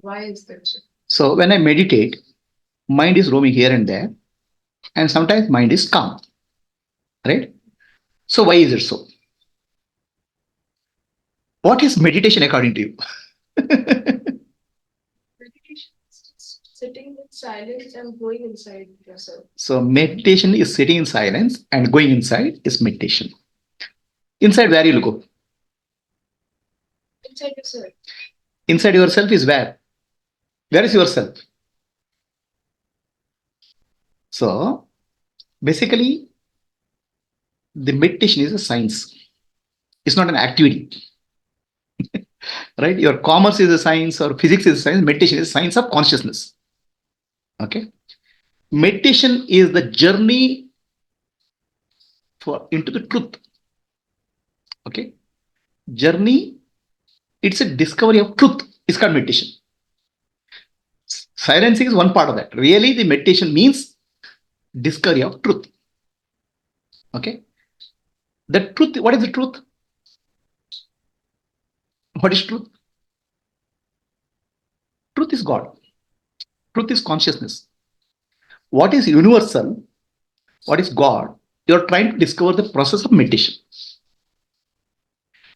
Why is that so? So when I meditate, mind is roaming here and there, and sometimes mind is calm, right? So why is it so? What is meditation according to you? Meditation is just sitting in silence and going inside yourself. So meditation is sitting in silence and going inside is meditation. Inside where you'll go? Inside yourself. Inside yourself is where? Where is yourself? So basically, the meditation is a science. It's not an activity, right? Your commerce is a science or physics is a science. Meditation is a science of consciousness. Okay. Meditation is the journey for into the truth. Okay. Journey. It's a discovery of truth. It's called meditation. Silencing is one part of that. Really, the meditation means discovery of truth. Okay. The truth. What is the truth? What is truth? Truth is God. Truth is consciousness. What is universal? What is God? You're trying to discover the process of meditation.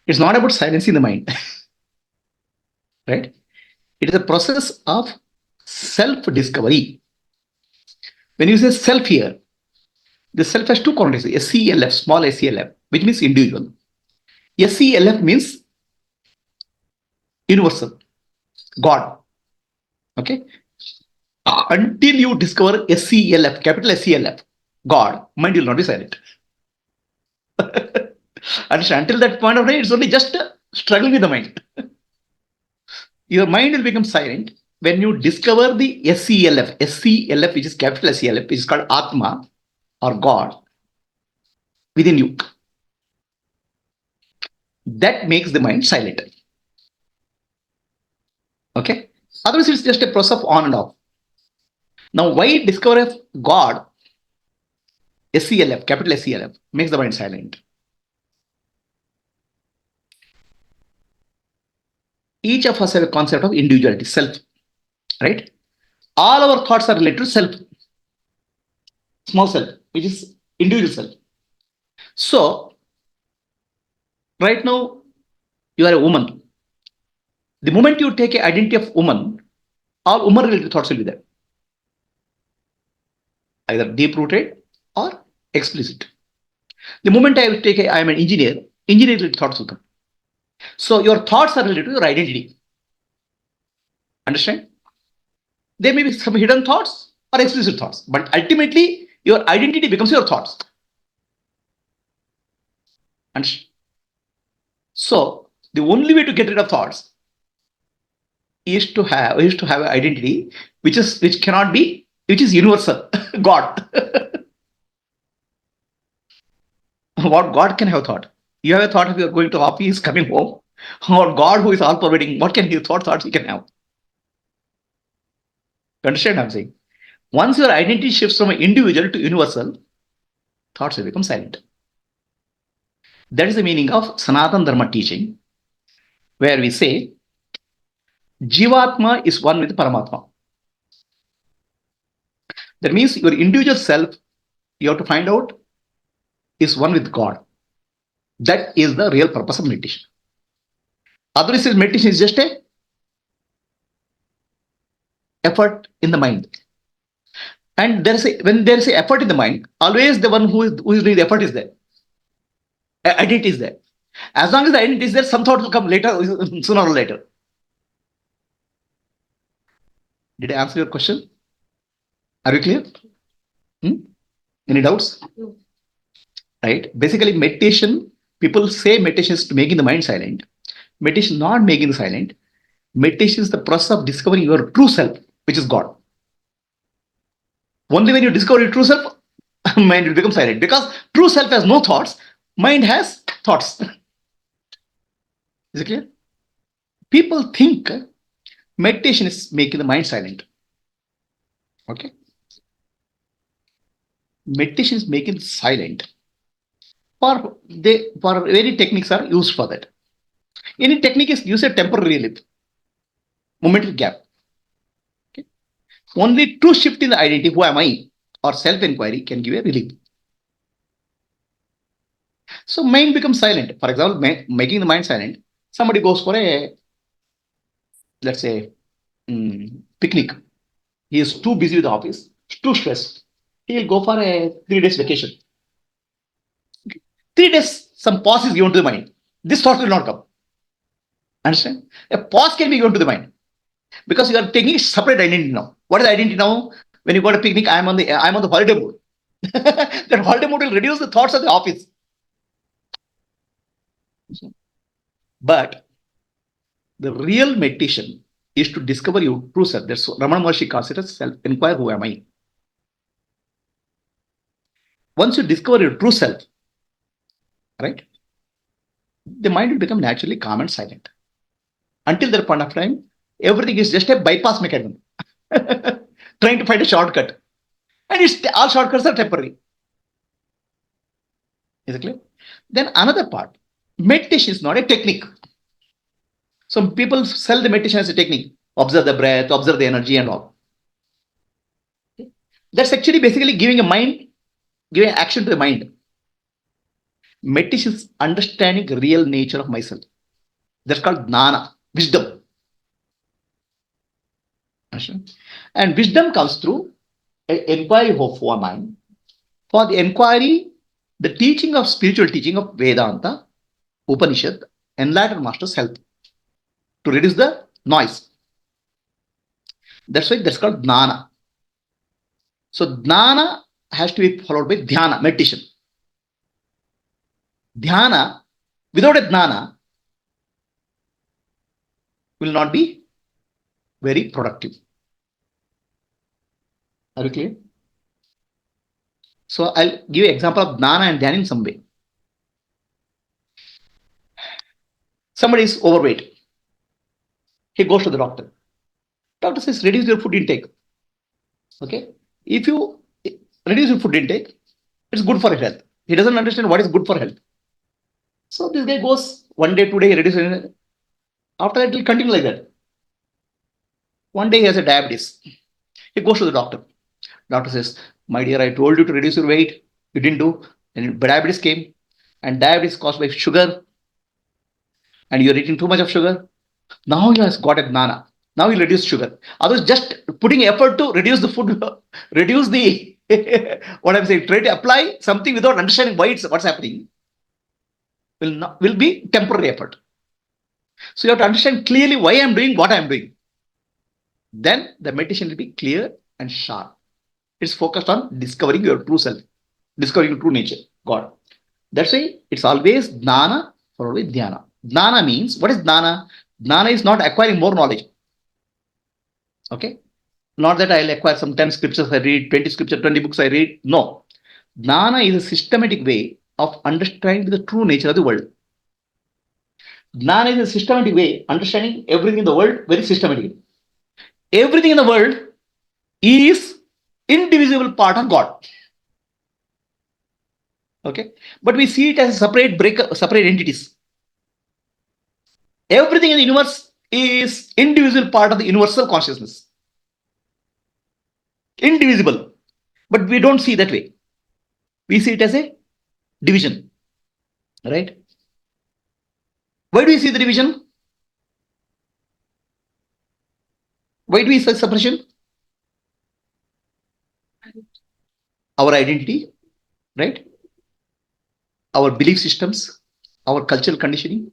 It's not about silencing the mind, right? It is a process of self-discovery. When you say self here, the self has two connotations: SELF, small SELF, which means individual. SELF means universal, God. Okay. Until you discover SELF, capital SELF, God, mind will not be silent. Until that point of time, it's only just struggling with the mind. Your mind will become silent when you discover the SELF, which is capital SELF, which is called Atma or God within you. That makes the mind silent. Okay. Otherwise, it's just a process of on and off. Now, why discover of God, SELF, capital SELF, makes the mind silent? Each of us have a concept of individuality, self, right? All our thoughts are related to self, small self, which is individual self. So, right now, you are a woman. The moment you take an identity of woman, all woman related thoughts will be there, either deep rooted or explicit. The moment I take I am an engineer, engineer related thoughts will come. So your thoughts are related to your identity. Understand? There may be some hidden thoughts or explicit thoughts, but ultimately your identity becomes your thoughts. Understand? So the only way to get rid of thoughts is to have an identity which cannot be, which is universal. God. What God can have thought? You have a thought of you are going to office, coming home, or God who is all pervading. What can he thoughts he can have? You understand what I'm saying? Once your identity shifts from an individual to universal, thoughts will become silent. That is the meaning of Sanatana Dharma teaching, where we say Jivatma is one with Paramatma. That means your individual self, you have to find out, is one with God. That is the real purpose of meditation. Otherwise, meditation is just a effort in the mind. And when there is a effort in the mind, always the one who is doing the effort is there. Identity is there. As long as the identity is there, some thought will come later, sooner or later. Did I answer your question? Are you clear? Any doubts? No. Right? Basically, meditation, people say meditation is to making the mind silent. Meditation is not making the silent. Meditation is the process of discovering your true self, which is God. Only when you discover your true self, mind will become silent. Because true self has no thoughts, mind has thoughts. Is it clear? People think meditation is making the mind silent. Okay. Meditation is making it silent. For very techniques are used for that. Any technique is use a temporary relief, momentary gap. Only true shift in the identity, who am I, or self-enquiry can give a relief. So mind becomes silent. For example, making the mind silent, somebody goes for a, let's say, picnic. He is too busy with the office, too stressed. He will go for a 3 days vacation. 3 days, some pause is given to the mind. This thought will not come. Understand? A pause can be given to the mind because you are taking separate identity now. What is identity now? When you go to picnic, I'm on the holiday mode. That holiday mode will reduce the thoughts of the office. But the real meditation is to discover your true self. That's what Ramana Maharshi calls it as self-enquiry, who am I? Once you discover your true self, right, the mind will become naturally calm and silent. Until that point of time, everything is just a bypass mechanism, trying to find a shortcut. And all shortcuts are temporary. Is it clear? Then another part, meditation is not a technique. Some people sell the meditation as a technique. Observe the breath, observe the energy and all. That's actually basically giving action to the mind. Meditation is understanding the real nature of myself. That's called jnana, wisdom. And wisdom comes through an inquiry of one mind. For the inquiry, the teaching of spiritual teaching of Vedanta, Upanishad, enlightened masters help to reduce the noise. That's why that's called jnana. So jnana has to be followed by dhyana, meditation. Dhyana, without a jnana, will not be very productive. Are you clear? So I'll give you an example of jnana and dhyana in some way. Somebody is overweight. He goes to the doctor. Doctor says, reduce your food intake. Okay. If you reduce your food intake, it's good for health. He doesn't understand what is good for health. So this guy goes 1 day, 2 days, he reduces. After that, it will continue like that. One day he has a diabetes. He goes to the doctor. Doctor says, my dear, I told you to reduce your weight. You didn't do. And diabetes came. And diabetes caused by sugar. And you're eating too much of sugar. Now he has got a jnana. Now he reduced sugar. Others just putting effort to reduce the food, reduce the what I'm saying, try to apply something without understanding what's happening will be temporary effort. So you have to understand clearly why I'm doing what I'm doing. Then the meditation will be clear and sharp. It's focused on discovering your true self, discovering your true nature, God. That's why it's always jnana followed with dhyana. Jnana means, what is jnana? Jnana is not acquiring more knowledge. Okay? Not that I'll acquire some 10 scriptures I read, 20 scriptures, 20 books I read. No. Jnana is a systematic way of understanding the true nature of the world. Jnana is a systematic way understanding everything in the world very systematically. Everything in the world is indivisible part of God. Okay? But we see it as separate entities. Everything in the universe is indivisible part of the universal consciousness. Indivisible. But we don't see that way. We see it as a division. Right? Why do we see the division? Why do we see separation? Our identity, right? Our belief systems, our cultural conditioning,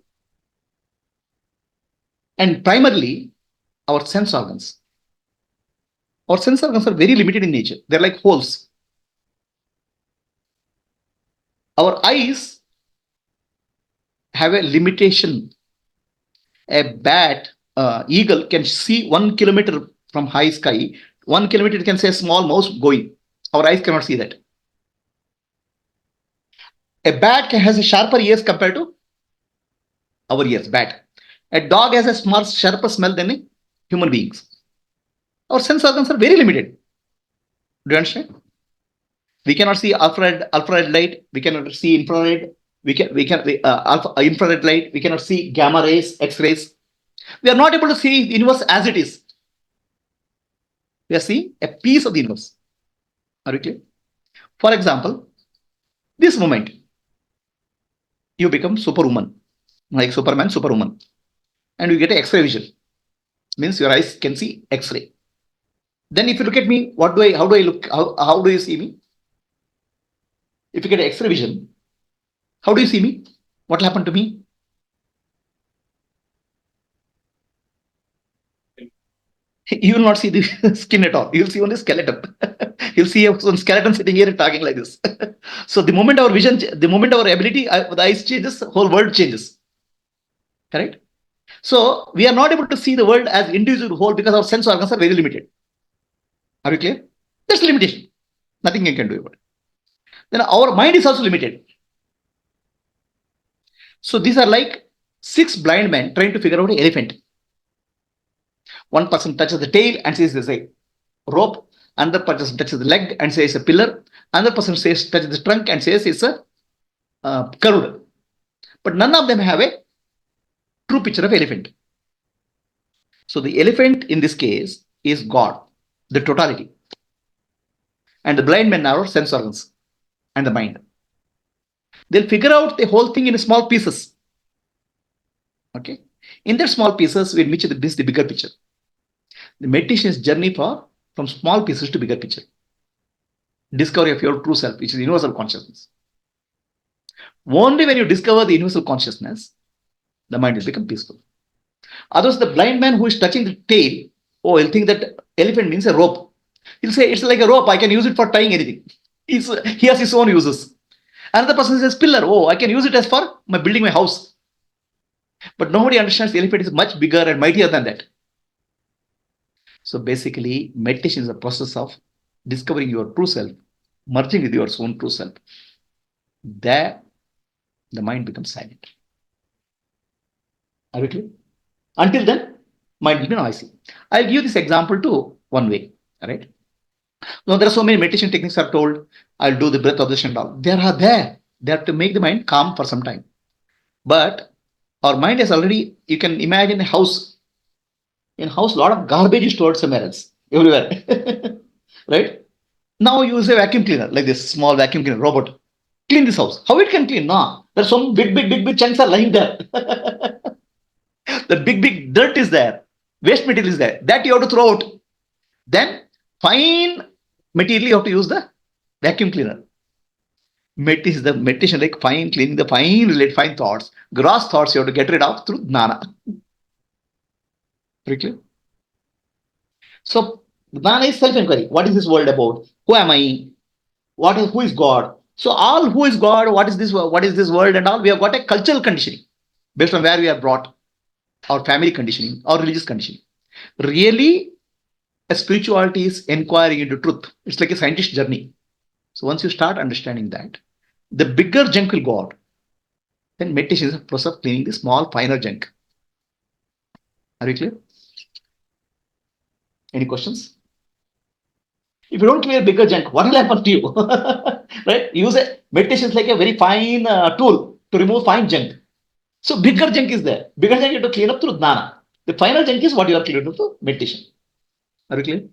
and primarily our sense organs. Our sense organs are very limited in nature. They're like holes. Our eyes have a limitation. A eagle can see 1 kilometer from high sky. 1 kilometer, it can see a small mouse going. Our eyes cannot see that. A bat has a sharper ears compared to our ears. Bat. A dog has a sharper smell than human beings. Our sense organs are very limited. Do you understand? We cannot see infrared light. We cannot see infrared. We can infrared light. We cannot see gamma rays, X rays. We are not able to see the universe as it is. We are seeing a piece of the universe. Are you clear? For example, this moment, you become superwoman, like Superman, superwoman, and you get an X-ray vision. Means your eyes can see X-ray. Then if you look at me, how do I look? How do you see me? If you get X-ray vision, how do you see me? What will happen to me? You will not see the skin at all. You will see only skeleton. You'll see one skeleton sitting here and talking like this. So the moment our vision, the moment our ability, the eyes changes, the whole world changes. Correct? So we are not able to see the world as individual whole because our sense organs are very limited. Are you clear? That's limitation. Nothing you can do about it. Then our mind is also limited. So these are like 6 blind men trying to figure out an elephant. One person touches the tail and says there's a rope. Another person touches the leg and says a pillar. Another person touches the trunk and says it's a curved. But none of them have a true picture of elephant. So the elephant in this case is God, the totality. And the blind men are sense organs and the mind. They'll figure out the whole thing in small pieces. Okay. In that small pieces, we'll meet the bigger picture. The meditation is journey from small pieces to bigger picture. Discovery of your true self, which is universal consciousness. Only when you discover the universal consciousness, the mind will become peaceful. Otherwise, the blind man who is touching the tail, he'll think that elephant means a rope. He'll say, it's like a rope, I can use it for tying anything. He has his own uses. Another person says, pillar, I can use it as for building my house. But nobody understands the elephant is much bigger and mightier than that. So basically, meditation is a process of discovering your true self, merging with your own true self. There, the mind becomes silent. Are you clear? Until then, mind will be noisy. I'll give this example to one way. Right? Now, there are so many meditation techniques are told. I'll do the breath observation and all. They are there. They have to make the mind calm for some time. But our mind is already, you can imagine a house. In a house, a lot of garbage is stored somewhere else, everywhere. Right? Now you use a vacuum cleaner, like this small vacuum cleaner robot. Clean this house. How it can clean? No. There's some big chunks are lying there. The big dirt is there. Waste material is there. That you have to throw out. Then fine material you have to use the vacuum cleaner. The meditation like fine cleaning the fine thoughts. Gross thoughts you have to get rid of through jnana. Very clear? So jnana is self-enquiry. What is this world about? Who am I? Who is God? So all who is God, what is this world and all, we have got a cultural conditioning based on where we are brought, our family conditioning, our religious conditioning. Really, a spirituality is inquiring into truth. It's like a scientist journey. So once you start understanding that, the bigger junk will go out. Then meditation is a process of cleaning the small, finer junk. Are you clear? Any questions? If you don't clear bigger junk, what will happen to you? Right? Use it. Meditation is like a very fine tool to remove fine junk. So bigger junk is there. Bigger junk you have to clean up through jnana. The final junk is what you are clearing up through meditation. Are you clear?